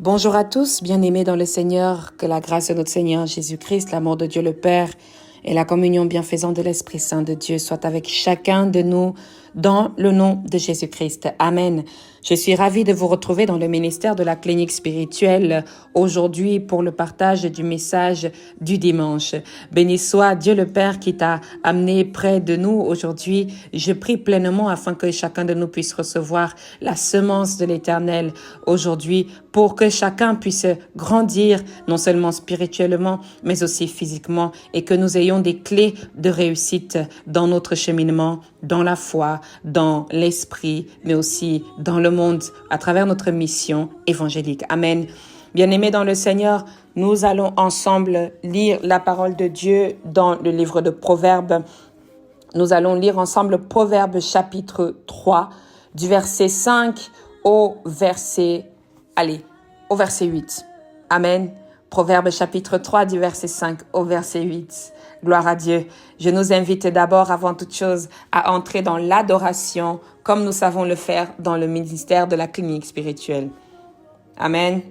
Bonjour à tous, bien-aimés dans le Seigneur, que la grâce de notre Seigneur Jésus-Christ, l'amour de Dieu le Père et la communion bienfaisante de l'Esprit Saint de Dieu soient avec chacun de nous dans le nom de Jésus-Christ. Amen. Je suis ravie de vous retrouver dans le ministère de la clinique spirituelle aujourd'hui pour le partage du message du dimanche. Béni soit Dieu le Père qui t'a amené près de nous aujourd'hui. Je prie pleinement afin que chacun de nous puisse recevoir la semence de l'Éternel aujourd'hui pour que chacun puisse grandir non seulement spirituellement mais aussi physiquement et que nous ayons des clés de réussite dans notre cheminement, dans la foi, dans l'esprit, mais aussi dans le monde à travers notre mission évangélique. Amen. Bien-aimés dans le Seigneur, nous allons ensemble lire la parole de Dieu dans le livre de Proverbes. Nous allons lire ensemble Proverbes chapitre 3, du verset 5 au verset 8. Amen. Proverbes chapitre 3 du verset 5 au verset 8. Gloire à Dieu. Je nous invite d'abord, avant toute chose, à entrer dans l'adoration comme nous savons le faire dans le ministère de la clinique spirituelle. Amen.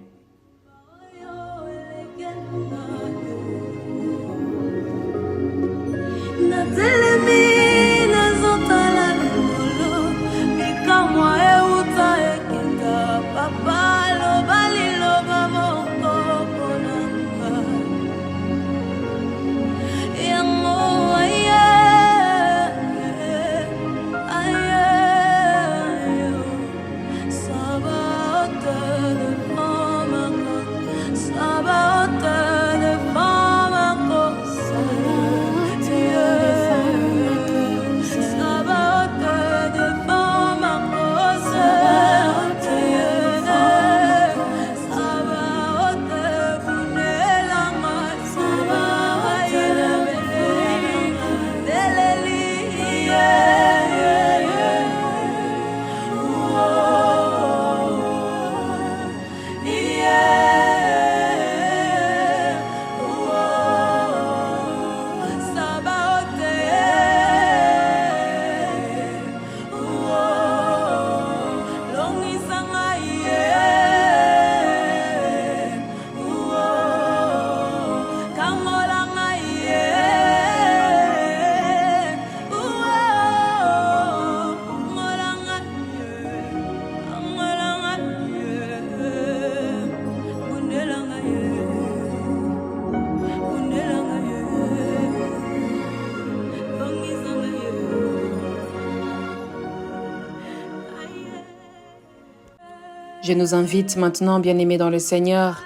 Je nous invite maintenant, bien-aimés dans le Seigneur,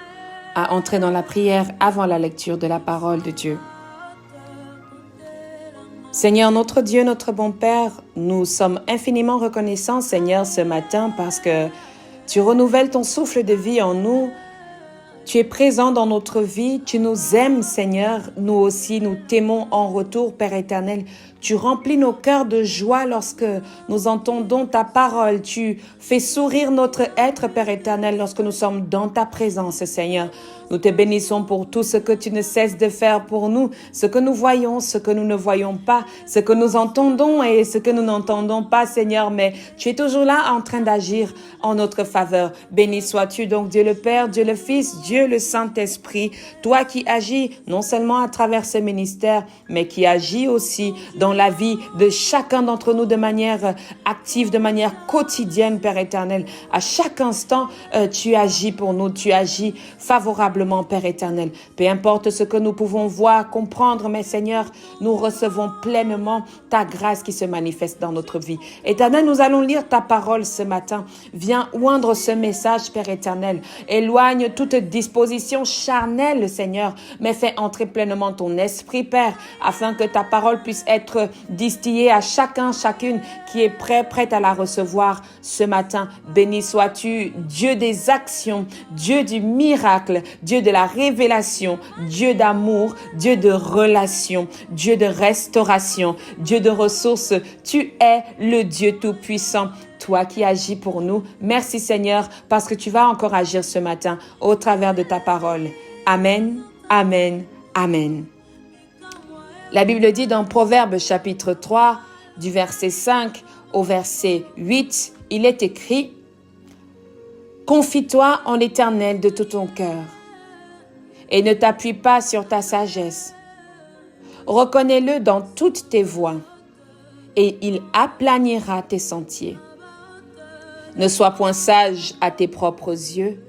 à entrer dans la prière avant la lecture de la parole de Dieu. Seigneur, notre Dieu, notre bon Père, nous sommes infiniment reconnaissants, Seigneur, ce matin parce que tu renouvelles ton souffle de vie en nous. Tu es présent dans notre vie, tu nous aimes, Seigneur. Nous aussi, nous t'aimons en retour, Père éternel. Tu remplis nos cœurs de joie lorsque nous entendons ta parole. Tu fais sourire notre être, Père éternel, lorsque nous sommes dans ta présence, Seigneur. Nous te bénissons pour tout ce que tu ne cesses de faire pour nous, ce que nous voyons, ce que nous ne voyons pas, ce que nous entendons et ce que nous n'entendons pas, Seigneur, mais tu es toujours là en train d'agir en notre faveur. Béni sois-tu donc Dieu le Père, Dieu le Fils, Dieu le Saint-Esprit, toi qui agis non seulement à travers ce ministère, mais qui agis aussi dans la vie de chacun d'entre nous de manière active, de manière quotidienne, Père éternel. À chaque instant, tu agis pour nous, tu agis favorablement, Père éternel. Peu importe ce que nous pouvons voir, comprendre, mais Seigneur, nous recevons pleinement ta grâce qui se manifeste dans notre vie. Éternel, nous allons lire ta parole ce matin. Viens oindre ce message, Père éternel. Éloigne toute disposition charnelle, Seigneur, mais fais entrer pleinement ton esprit, Père, afin que ta parole puisse être distillée à chacun, chacune qui est prête à la recevoir ce matin. Béni sois-tu, Dieu des actions, Dieu du miracle, Dieu de la révélation, Dieu d'amour, Dieu de relation, Dieu de restauration, Dieu de ressources. Tu es le Dieu tout-puissant. Toi qui agis pour nous. Merci Seigneur parce que tu vas encore agir ce matin au travers de ta parole. Amen, amen, amen. La Bible dit dans Proverbes chapitre 3 du verset 5 au verset 8, il est écrit Confie-toi en l'Éternel de tout ton cœur et ne t'appuie pas sur ta sagesse. Reconnais-le dans toutes tes voies et il aplanira tes sentiers. Ne sois point sage à tes propres yeux.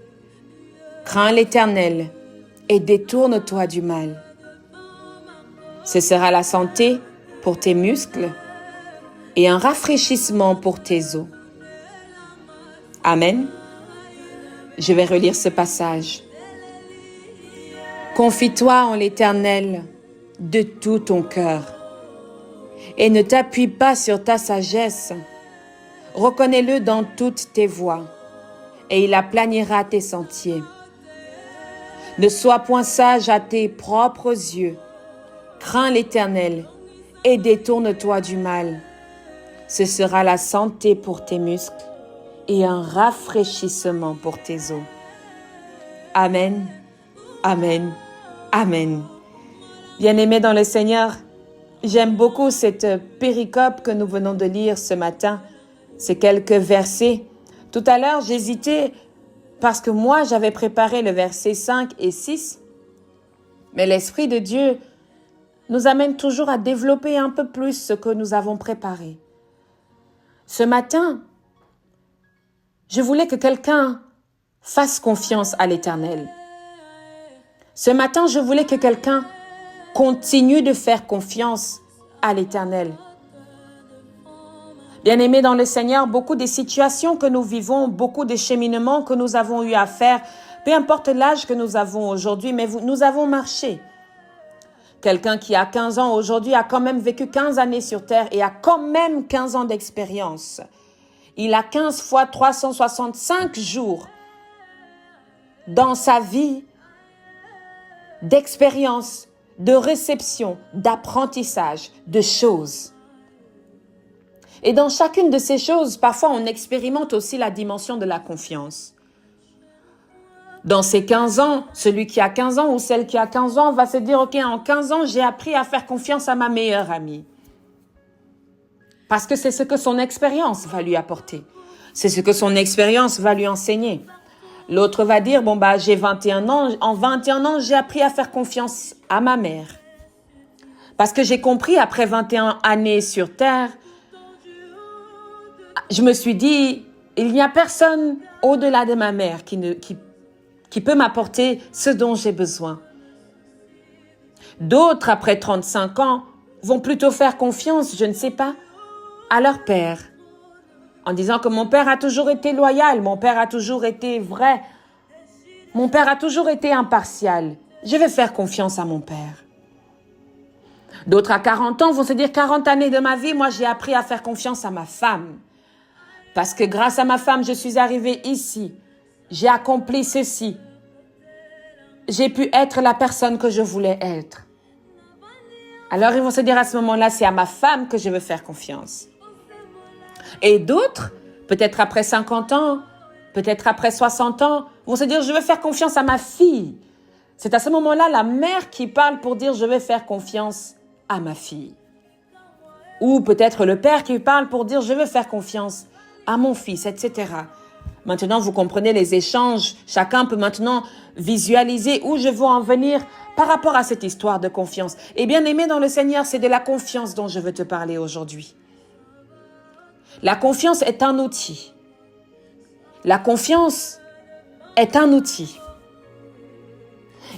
Crains l'Éternel et détourne-toi du mal. Ce sera la santé pour tes muscles et un rafraîchissement pour tes os. Amen. Je vais relire ce passage. Confie-toi en l'Éternel de tout ton cœur et ne t'appuie pas sur ta sagesse. Reconnais-le dans toutes tes voies et il aplanira tes sentiers. Ne sois point sage à tes propres yeux. Crains l'Éternel et détourne-toi du mal. Ce sera la santé pour tes muscles et un rafraîchissement pour tes os. Amen, amen, amen. Bien-aimés dans le Seigneur, j'aime beaucoup cette péricope que nous venons de lire ce matin, ces quelques versets. Tout à l'heure, j'hésitais parce que moi, j'avais préparé le verset 5 et 6, mais l'Esprit de Dieu nous amène toujours à développer un peu plus ce que nous avons préparé. Ce matin, je voulais que quelqu'un fasse confiance à l'Éternel. Ce matin, je voulais que quelqu'un continue de faire confiance à l'Éternel. Bien-aimés dans le Seigneur, beaucoup des situations que nous vivons, beaucoup des cheminements que nous avons eu à faire, peu importe l'âge que nous avons aujourd'hui, mais nous avons marché. Quelqu'un qui a 15 ans aujourd'hui a quand même vécu 15 années sur terre et a quand même 15 ans d'expérience. Il a 15 fois 365 jours dans sa vie d'expérience, de réception, d'apprentissage, de choses. Et dans chacune de ces choses, parfois on expérimente aussi la dimension de la confiance. Dans ces 15 ans, celui qui a 15 ans ou celle qui a 15 ans va se dire, OK, en 15 ans, j'ai appris à faire confiance à ma meilleure amie. Parce que c'est ce que son expérience va lui apporter. C'est ce que son expérience va lui enseigner. L'autre va dire, j'ai 21 ans. En 21 ans, j'ai appris à faire confiance à ma mère. Parce que j'ai compris, après 21 années sur Terre, je me suis dit, il n'y a personne au-delà de ma mère qui peut m'apporter ce dont j'ai besoin. D'autres, après 35 ans, vont plutôt faire confiance, je ne sais pas, à leur père. En disant que mon père a toujours été loyal, mon père a toujours été vrai, mon père a toujours été impartial. Je vais faire confiance à mon père. D'autres à 40 ans vont se dire 40 années de ma vie, moi j'ai appris à faire confiance à ma femme. Parce que grâce à ma femme, je suis arrivée ici. J'ai accompli ceci. J'ai pu être la personne que je voulais être. Alors ils vont se dire à ce moment-là, c'est à ma femme que je veux faire confiance. Et d'autres, peut-être après 50 ans, peut-être après 60 ans, vont se dire, je veux faire confiance à ma fille. C'est à ce moment-là la mère qui parle pour dire, je vais faire confiance à ma fille. Ou peut-être le père qui parle pour dire, je veux faire confiance à mon fils, etc. Maintenant, vous comprenez les échanges. Chacun peut maintenant visualiser où je veux en venir par rapport à cette histoire de confiance. Et bien aimé dans le Seigneur, c'est de la confiance dont je veux te parler aujourd'hui. La confiance est un outil. La confiance est un outil.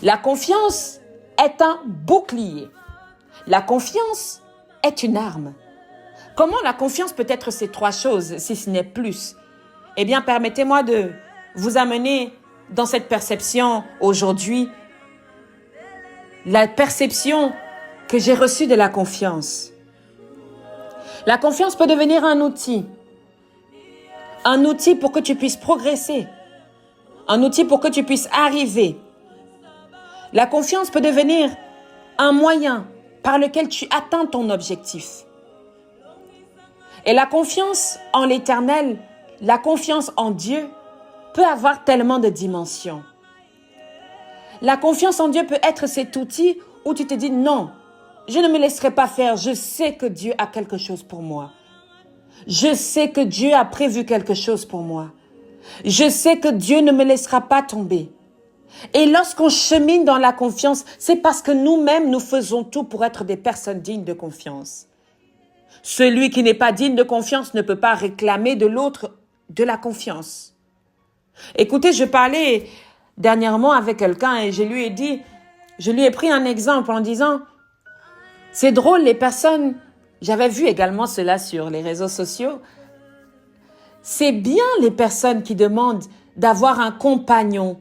La confiance est un bouclier. La confiance est une arme. Comment la confiance peut être ces trois choses, si ce n'est plus? Eh bien, permettez-moi de vous amener dans cette perception aujourd'hui, la perception que j'ai reçue de la confiance. La confiance peut devenir un outil pour que tu puisses progresser, un outil pour que tu puisses arriver. La confiance peut devenir un moyen par lequel tu atteins ton objectif. Et la confiance en l'Éternel, la confiance en Dieu peut avoir tellement de dimensions. La confiance en Dieu peut être cet outil où tu te dis non, je ne me laisserai pas faire, je sais que Dieu a quelque chose pour moi. Je sais que Dieu a prévu quelque chose pour moi. Je sais que Dieu ne me laissera pas tomber. Et lorsqu'on chemine dans la confiance, c'est parce que nous-mêmes, nous faisons tout pour être des personnes dignes de confiance. Celui qui n'est pas digne de confiance ne peut pas réclamer de l'autre de la confiance. Écoutez, je parlais dernièrement avec quelqu'un et je lui ai pris un exemple en disant, c'est drôle, les personnes, j'avais vu également cela sur les réseaux sociaux, c'est bien les personnes qui demandent d'avoir un compagnon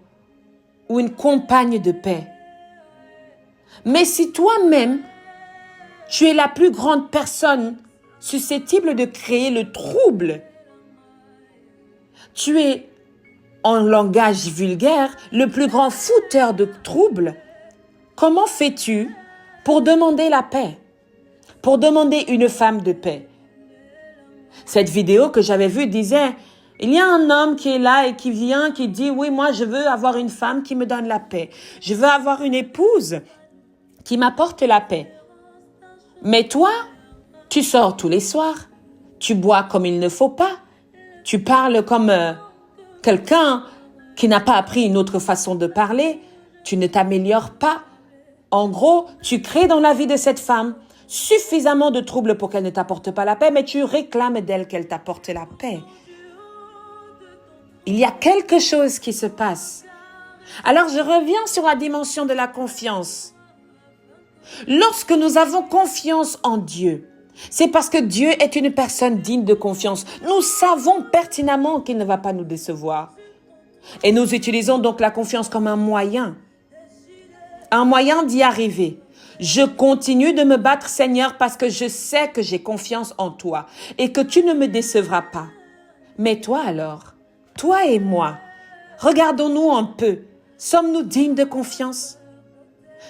ou une compagne de paix. Mais si toi-même, tu es la plus grande personne susceptible de créer le trouble, tu es, en langage vulgaire, le plus grand fouteur de trouble, comment fais-tu pour demander la paix, pour demander une femme de paix? Cette vidéo que j'avais vue disait, il y a un homme qui est là et qui vient, qui dit, oui, moi je veux avoir une femme qui me donne la paix. Je veux avoir une épouse qui m'apporte la paix. Mais toi, tu sors tous les soirs, tu bois comme il ne faut pas, tu parles comme quelqu'un qui n'a pas appris une autre façon de parler, tu ne t'améliores pas. En gros, tu crées dans la vie de cette femme suffisamment de troubles pour qu'elle ne t'apporte pas la paix, mais tu réclames d'elle qu'elle t'apporte la paix. Il y a quelque chose qui se passe. Alors je reviens sur la dimension de la confiance. Lorsque nous avons confiance en Dieu, c'est parce que Dieu est une personne digne de confiance. Nous savons pertinemment qu'il ne va pas nous décevoir. Et nous utilisons donc la confiance comme un moyen d'y arriver. Je continue de me battre, Seigneur, parce que je sais que j'ai confiance en toi et que tu ne me décevras pas. Mais toi alors, toi et moi, regardons-nous un peu. Sommes-nous dignes de confiance?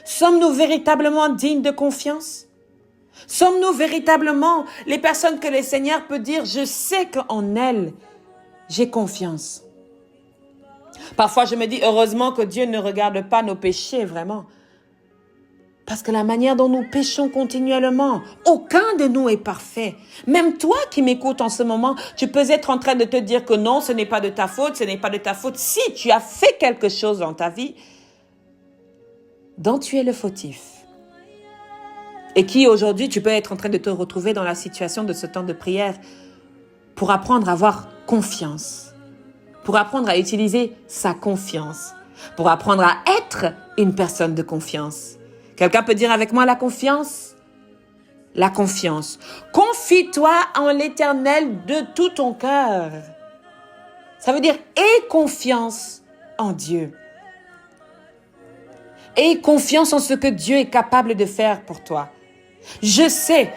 Sommes-nous véritablement dignes de confiance? Sommes-nous véritablement les personnes que le Seigneur peut dire, je sais qu'en elle, j'ai confiance? Parfois, je me dis, heureusement que Dieu ne regarde pas nos péchés, vraiment. Parce que la manière dont nous péchons continuellement, aucun de nous est parfait. Même toi qui m'écoutes en ce moment, tu peux être en train de te dire que non, ce n'est pas de ta faute, ce n'est pas de ta faute. Si tu as fait quelque chose dans ta vie dont tu es le fautif. Et qui aujourd'hui, tu peux être en train de te retrouver dans la situation de ce temps de prière pour apprendre à avoir confiance, pour apprendre à utiliser sa confiance, pour apprendre à être une personne de confiance. Quelqu'un peut dire avec moi la confiance? La confiance. Confie-toi en l'Éternel de tout ton cœur. Ça veut dire aie confiance en Dieu. Aie confiance en ce que Dieu est capable de faire pour toi. Je sais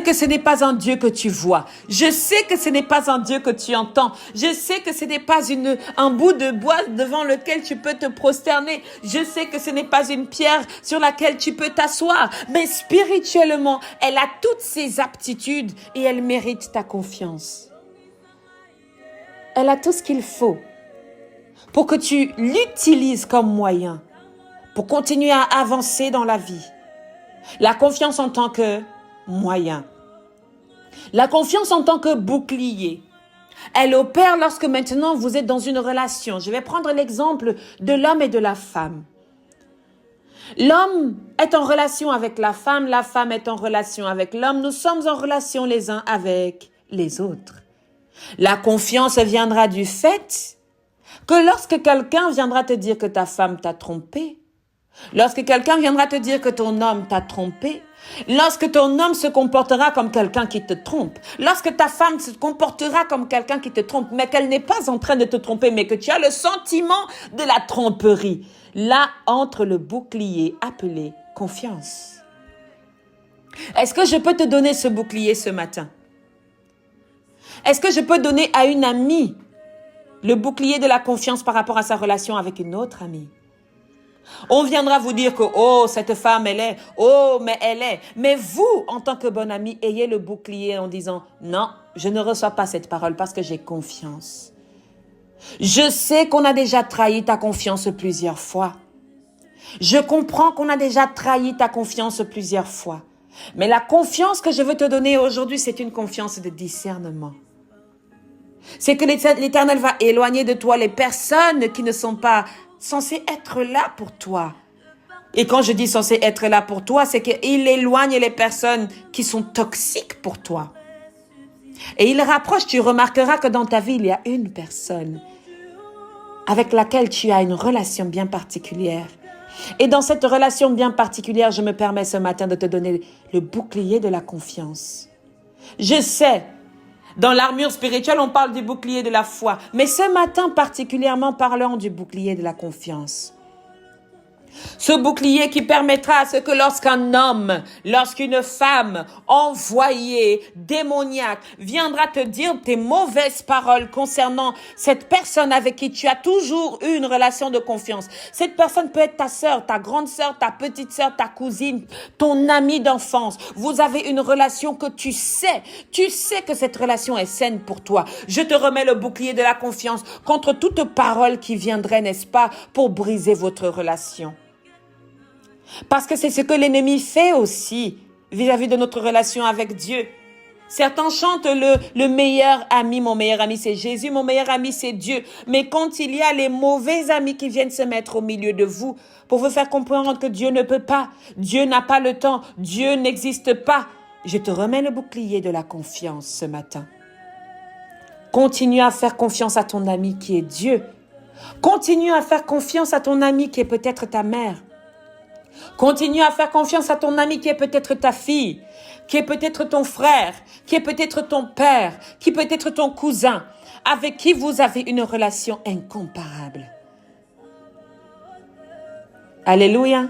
que ce n'est pas un Dieu que tu vois. Je sais que ce n'est pas un Dieu que tu entends. Je sais que ce n'est pas un bout de bois devant lequel tu peux te prosterner. Je sais que ce n'est pas une pierre sur laquelle tu peux t'asseoir. Mais spirituellement, elle a toutes ses aptitudes et elle mérite ta confiance. Elle a tout ce qu'il faut pour que tu l'utilises comme moyen pour continuer à avancer dans la vie. La confiance en tant que moyen. La confiance en tant que bouclier. Elle opère lorsque maintenant vous êtes dans une relation. Je vais prendre l'exemple de l'homme et de la femme. L'homme est en relation avec la femme est en relation avec l'homme. Nous sommes en relation les uns avec les autres. La confiance viendra du fait que lorsque quelqu'un viendra te dire que ta femme t'a trompé, lorsque quelqu'un viendra te dire que ton homme t'a trompé, lorsque ton homme se comportera comme quelqu'un qui te trompe, lorsque ta femme se comportera comme quelqu'un qui te trompe, mais qu'elle n'est pas en train de te tromper, mais que tu as le sentiment de la tromperie, là entre le bouclier appelé confiance. Est-ce que je peux te donner ce bouclier ce matin? Est-ce que je peux donner à une amie le bouclier de la confiance par rapport à sa relation avec une autre amie? On viendra vous dire que, oh, cette femme, elle est, oh, mais elle est. Mais vous, en tant que bon ami, ayez le bouclier en disant, non, je ne reçois pas cette parole parce que j'ai confiance. Je sais qu'on a déjà trahi ta confiance plusieurs fois. Je comprends qu'on a déjà trahi ta confiance plusieurs fois. Mais la confiance que je veux te donner aujourd'hui, c'est une confiance de discernement. C'est que l'Éternel va éloigner de toi les personnes qui ne sont pas censées être là pour toi. Et quand je dis censées être là pour toi, c'est qu'il éloigne les personnes qui sont toxiques pour toi. Et il rapproche, tu remarqueras que dans ta vie, il y a une personne avec laquelle tu as une relation bien particulière. Et dans cette relation bien particulière, je me permets ce matin de te donner le bouclier de la confiance. Je sais, dans l'armure spirituelle, on parle du bouclier de la foi. Mais ce matin particulièrement, parlons du bouclier de la confiance. Ce bouclier qui permettra à ce que lorsqu'un homme, lorsqu'une femme envoyée, démoniaque, viendra te dire tes mauvaises paroles concernant cette personne avec qui tu as toujours eu une relation de confiance. Cette personne peut être ta sœur, ta grande sœur, ta petite sœur, ta cousine, ton ami d'enfance. Vous avez une relation que tu sais que cette relation est saine pour toi. Je te remets le bouclier de la confiance contre toute parole qui viendrait, n'est-ce pas, pour briser votre relation. Parce que c'est ce que l'ennemi fait aussi vis-à-vis de notre relation avec Dieu. Certains chantent le meilleur ami, mon meilleur ami c'est Jésus, mon meilleur ami c'est Dieu. Mais quand il y a les mauvais amis qui viennent se mettre au milieu de vous pour vous faire comprendre que Dieu ne peut pas, Dieu n'a pas le temps, Dieu n'existe pas, je te remets le bouclier de la confiance ce matin. Continue à faire confiance à ton ami qui est Dieu. Continue à faire confiance à ton ami qui est peut-être ta mère. Continue à faire confiance à ton ami qui est peut-être ta fille, qui est peut-être ton frère, qui est peut-être ton père, qui peut être ton cousin, avec qui vous avez une relation incomparable. Alléluia.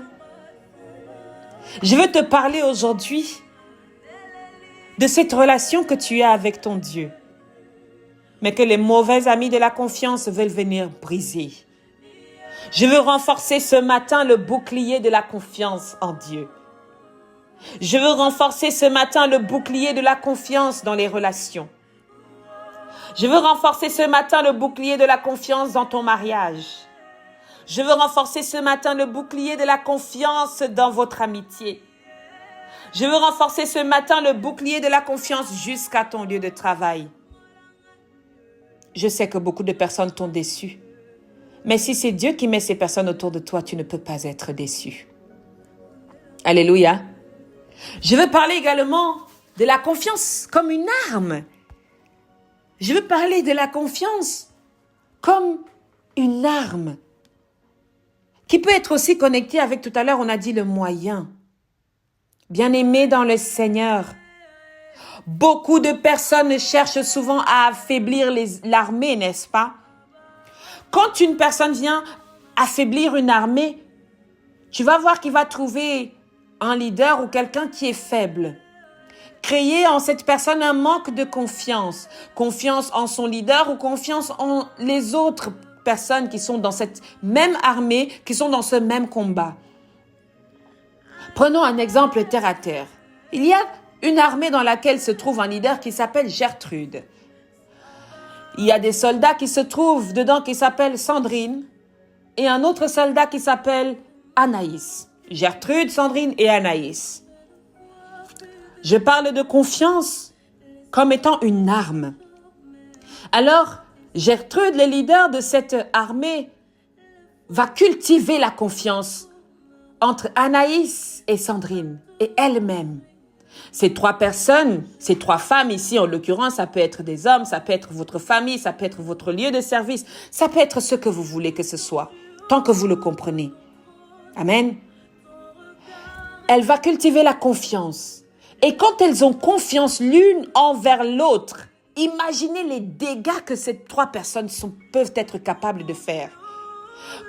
Je veux te parler aujourd'hui de cette relation que tu as avec ton Dieu, mais que les mauvais amis de la confiance veulent venir briser. Je veux renforcer ce matin le bouclier de la confiance en Dieu. Je veux renforcer ce matin le bouclier de la confiance dans les relations. Je veux renforcer ce matin le bouclier de la confiance dans ton mariage. Je veux renforcer ce matin le bouclier de la confiance dans votre amitié. Je veux renforcer ce matin le bouclier de la confiance jusqu'à ton lieu de travail. Je sais que beaucoup de personnes t'ont déçu. Mais si c'est Dieu qui met ces personnes autour de toi, tu ne peux pas être déçu. Alléluia. Je veux parler également de la confiance comme une arme. Je veux parler de la confiance comme une arme qui peut être aussi connectée avec, tout à l'heure, on a dit le moyen. Bien-aimé dans le Seigneur, beaucoup de personnes cherchent souvent à affaiblir l'armée, n'est-ce pas? Quand une personne vient affaiblir une armée, tu vas voir qu'il va trouver un leader ou quelqu'un qui est faible. Créer en cette personne un manque de confiance. Confiance en son leader ou confiance en les autres personnes qui sont dans cette même armée, qui sont dans ce même combat. Prenons un exemple terre à terre. Il y a une armée dans laquelle se trouve un leader qui s'appelle Gertrude. Il y a des soldats qui se trouvent dedans qui s'appellent Sandrine et un autre soldat qui s'appelle Anaïs. Gertrude, Sandrine et Anaïs. Je parle de confiance comme étant une arme. Alors, Gertrude, le leader de cette armée, va cultiver la confiance entre Anaïs et Sandrine et elle-même. Ces trois personnes, ces trois femmes ici, en l'occurrence, ça peut être des hommes, ça peut être votre famille, ça peut être votre lieu de service, ça peut être ce que vous voulez que ce soit, tant que vous le comprenez. Amen. Elle va cultiver la confiance. Et quand elles ont confiance l'une envers l'autre, imaginez les dégâts que ces trois personnes peuvent être capables de faire.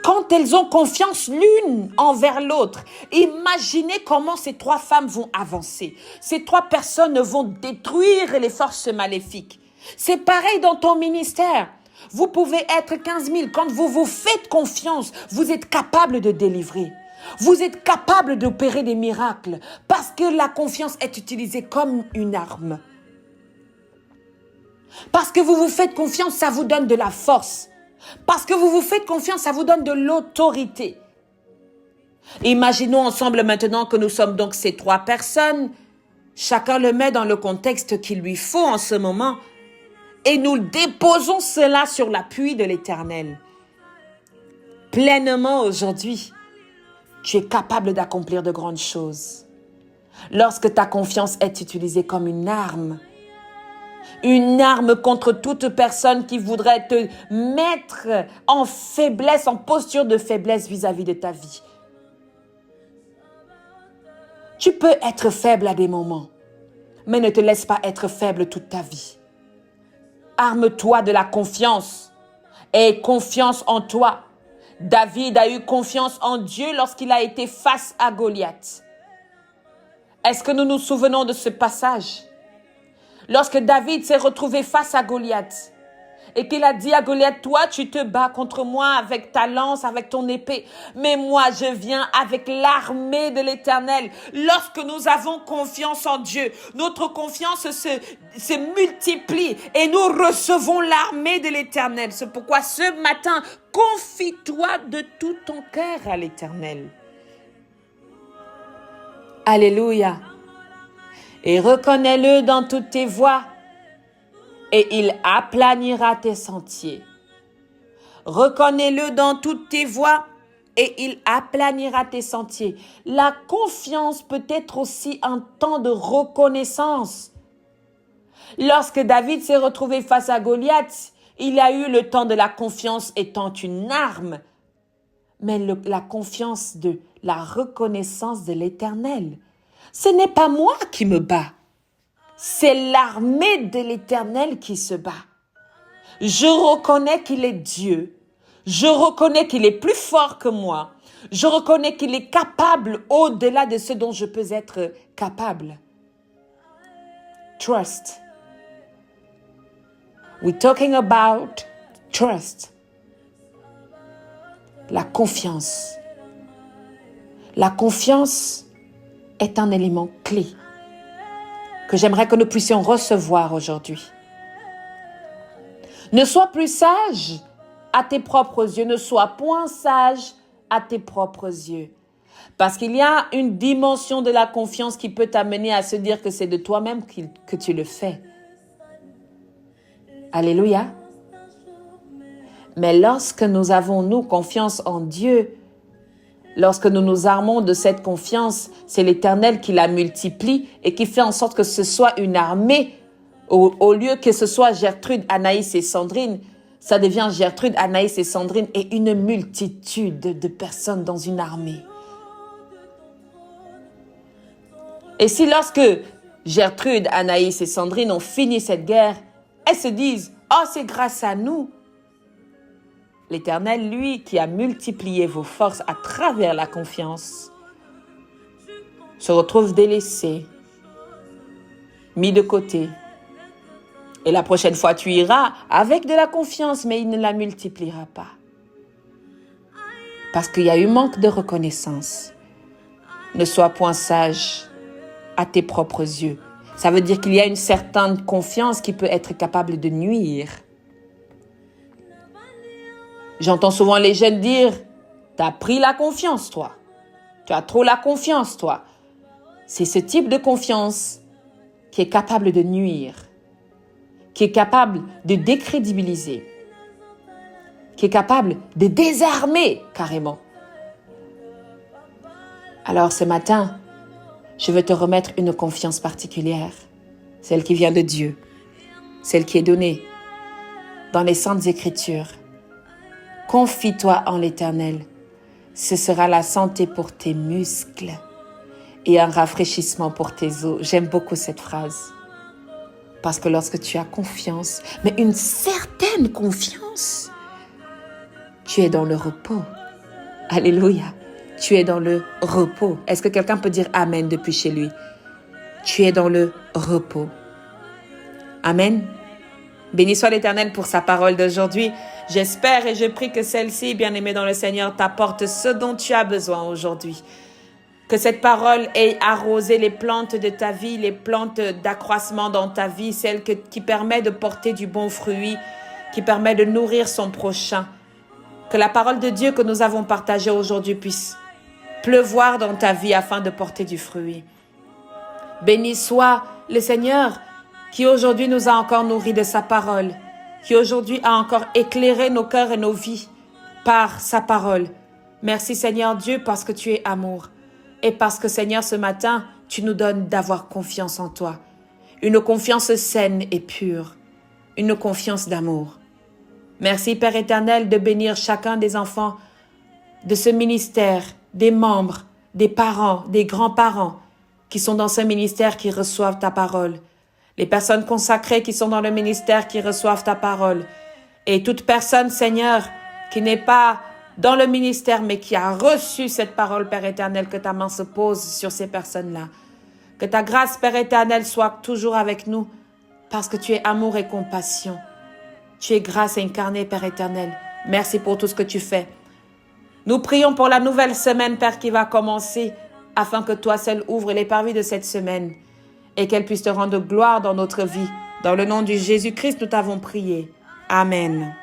Quand elles ont confiance l'une envers l'autre, imaginez comment ces trois femmes vont avancer. Ces trois personnes vont détruire les forces maléfiques. C'est pareil dans ton ministère. Vous pouvez être 15 000. Quand vous vous faites confiance, vous êtes capable de délivrer. Vous êtes capable d'opérer des miracles parce que la confiance est utilisée comme une arme. Parce que vous vous faites confiance, ça vous donne de la force. Parce que vous vous faites confiance, ça vous donne de l'autorité. Imaginons ensemble maintenant que nous sommes donc ces trois personnes. Chacun le met dans le contexte qu'il lui faut en ce moment. Et nous déposons cela sur l'appui de l'Éternel. Pleinement aujourd'hui, tu es capable d'accomplir de grandes choses. Lorsque ta confiance est utilisée comme une arme contre toute personne qui voudrait te mettre en faiblesse, en posture de faiblesse vis-à-vis de ta vie. Tu peux être faible à des moments, mais ne te laisse pas être faible toute ta vie. Arme-toi de la confiance. Aie confiance en toi. David a eu confiance en Dieu lorsqu'il a été face à Goliath. Est-ce que nous nous souvenons de ce passage? Lorsque David s'est retrouvé face à Goliath et qu'il a dit à Goliath, toi tu te bats contre moi avec ta lance, avec ton épée, mais moi je viens avec l'armée de l'Éternel. Lorsque nous avons confiance en Dieu, notre confiance se multiplie et nous recevons l'armée de l'Éternel. C'est pourquoi ce matin, confie-toi de tout ton cœur à l'Éternel. Alléluia. Et reconnais-le dans toutes tes voies, et il aplanira tes sentiers. Reconnais-le dans toutes tes voies, et il aplanira tes sentiers. La confiance peut être aussi un temps de reconnaissance. Lorsque David s'est retrouvé face à Goliath, il a eu le temps de la confiance étant une arme, mais la confiance de la reconnaissance de l'Éternel. Ce n'est pas moi qui me bats, c'est l'armée de l'Éternel qui se bat. Je reconnais qu'il est Dieu, je reconnais qu'il est plus fort que moi, je reconnais qu'il est capable au-delà de ce dont je peux être capable. Trust. We're talking about trust. La confiance. La confiance est un élément clé que j'aimerais que nous puissions recevoir aujourd'hui. Ne sois plus sage à tes propres yeux, ne sois point sage à tes propres yeux. Parce qu'il y a une dimension de la confiance qui peut t'amener à se dire que c'est de toi-même que tu le fais. Alléluia. Mais lorsque nous avons, nous, confiance en Dieu, lorsque nous nous armons de cette confiance, c'est l'Éternel qui la multiplie et qui fait en sorte que ce soit une armée. Au lieu que ce soit Gertrude, Anaïs et Sandrine, ça devient Gertrude, Anaïs et Sandrine et une multitude de personnes dans une armée. Et si lorsque Gertrude, Anaïs et Sandrine ont fini cette guerre, elles se disent « Oh, c'est grâce à nous !» L'Éternel, lui, qui a multiplié vos forces à travers la confiance, se retrouve délaissé, mis de côté. Et la prochaine fois, tu iras avec de la confiance, mais il ne la multipliera pas. Parce qu'il y a eu manque de reconnaissance. Ne sois point sage à tes propres yeux. Ça veut dire qu'il y a une certaine confiance qui peut être capable de nuire. J'entends souvent les jeunes dire « T'as pris la confiance, toi. Tu as trop la confiance, toi. » C'est ce type de confiance qui est capable de nuire, qui est capable de décrédibiliser, qui est capable de désarmer carrément. Alors ce matin, je veux te remettre une confiance particulière, celle qui vient de Dieu, celle qui est donnée dans les Saintes Écritures. Confie-toi en l'Éternel. Ce sera la santé pour tes muscles et un rafraîchissement pour tes os. J'aime beaucoup cette phrase. Parce que lorsque tu as confiance, mais une certaine confiance, tu es dans le repos. Alléluia. Tu es dans le repos. Est-ce que quelqu'un peut dire Amen depuis chez lui? Tu es dans le repos. Amen. Béni soit l'Éternel pour sa parole d'aujourd'hui. J'espère et je prie que celle-ci, bien-aimée dans le Seigneur, t'apporte ce dont tu as besoin aujourd'hui. Que cette parole ait arrosé les plantes de ta vie, les plantes d'accroissement dans ta vie, celles qui permettent de porter du bon fruit, qui permet de nourrir son prochain. Que la parole de Dieu que nous avons partagée aujourd'hui puisse pleuvoir dans ta vie afin de porter du fruit. Béni soit le Seigneur qui aujourd'hui nous a encore nourris de sa parole, qui aujourd'hui a encore éclairé nos cœurs et nos vies par sa parole. Merci Seigneur Dieu parce que tu es amour et parce que Seigneur ce matin, tu nous donnes d'avoir confiance en toi. Une confiance saine et pure, une confiance d'amour. Merci Père éternel de bénir chacun des enfants de ce ministère, des membres, des parents, des grands-parents qui sont dans ce ministère qui reçoivent ta parole. Les personnes consacrées qui sont dans le ministère qui reçoivent ta parole. Et toute personne, Seigneur, qui n'est pas dans le ministère mais qui a reçu cette parole, Père éternel, que ta main se pose sur ces personnes-là. Que ta grâce, Père éternel, soit toujours avec nous parce que tu es amour et compassion. Tu es grâce incarnée, Père éternel. Merci pour tout ce que tu fais. Nous prions pour la nouvelle semaine, Père, qui va commencer, afin que toi seul ouvres les parvis de cette semaine et qu'elle puisse te rendre gloire dans notre vie. Dans le nom de Jésus-Christ, nous t'avons prié. Amen.